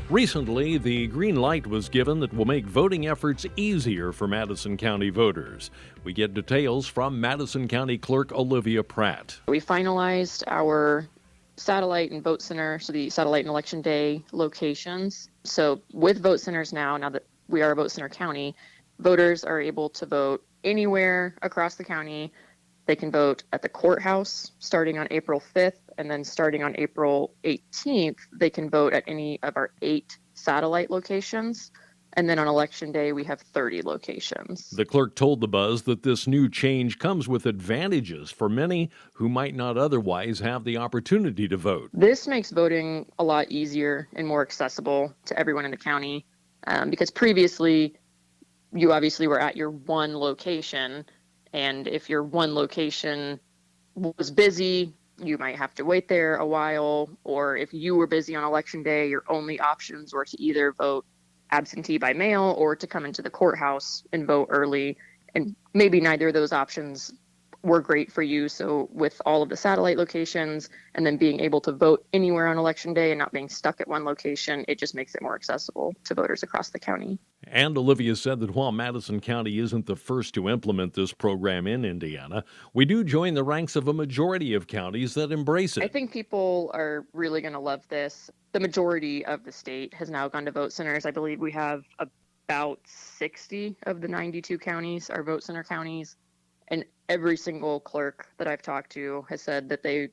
Recently, the green light was given that will make voting efforts easier for Madison County voters. We get details from Madison County Clerk Olivia Pratt. We finalized our satellite and vote center, so the satellite and election day locations. So with vote centers now that we are a vote center county, voters are able to vote anywhere across the county. They can vote at the courthouse starting on April 5th, and then starting on April 18th, they can vote at any of our 8 satellite locations. And then on election day, we have 30 locations. The clerk told the Buzz that this new change comes with advantages for many who might not otherwise have the opportunity to vote. This makes voting a lot easier and more accessible to everyone in the county, because previously you obviously were at your one location, and if your one location was busy, you might have to wait there a while, or if you were busy on election day, your only options were to either vote absentee by mail or to come into the courthouse and vote early. And maybe neither of those options were great for you. So with all of the satellite locations and then being able to vote anywhere on election day and not being stuck at one location, it just makes it more accessible to voters across the county. And Olivia said that while Madison County isn't the first to implement this program in Indiana, we do join the ranks of a majority of counties that embrace it. I think people are really going to love this. The majority of the state has now gone to vote centers. I believe we have about 60 of the 92 counties are vote center counties. And every single clerk that I've talked to has said that they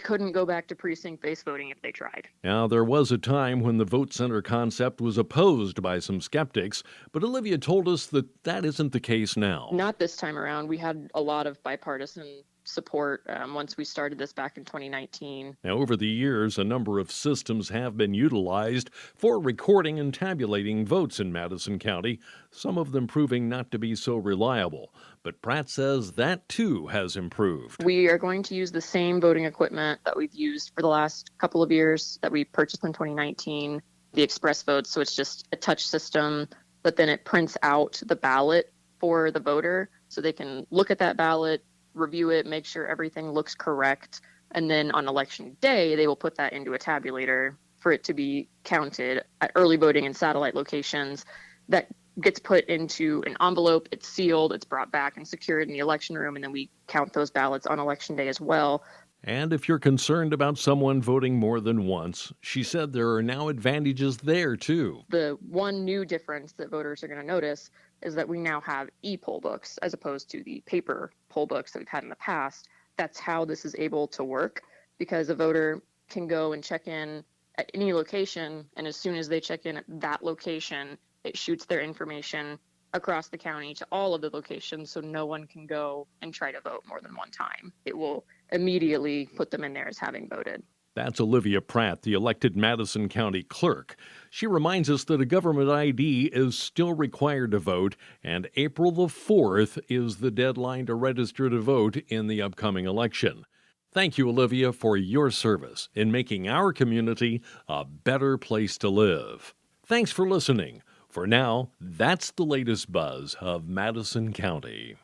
couldn't go back to precinct-based voting if they tried. Now, there was a time when the vote center concept was opposed by some skeptics, but Olivia told us that that isn't the case now. Not this time around. We had a lot of bipartisan support once we started this back in 2019. Now, over the years, a number of systems have been utilized for recording and tabulating votes in Madison County, some of them proving not to be so reliable. But Pratt says that, too, has improved. We are going to use the same voting equipment that we've used for the last couple of years that we purchased in 2019, the Express Votes. So it's just a touch system, but then it prints out the ballot for the voter so they can look at that ballot, review it, make sure everything looks correct. And then on election day, they will put that into a tabulator for it to be counted at early voting and satellite locations. That gets put into an envelope, it's sealed, it's brought back and secured in the election room, and then we count those ballots on election day as well. And if you're concerned about someone voting more than once, she said there are now advantages there, too. The one new difference that voters are going to notice is that we now have EPoll books as opposed to the paper poll books that we've had in the past. That's how this is able to work, because a voter can go and check in at any location, and as soon as they check in at that location, it shoots their information across the county to all of the locations, so no one can go and try to vote more than one time. It will immediately put them in there as having voted. That's Olivia Pratt, the elected Madison County clerk. She reminds us that a government ID is still required to vote, and April the 4th is the deadline to register to vote in the upcoming election. Thank you, Olivia, for your service in making our community a better place to live. Thanks for listening. For now, that's the latest buzz of Madison County.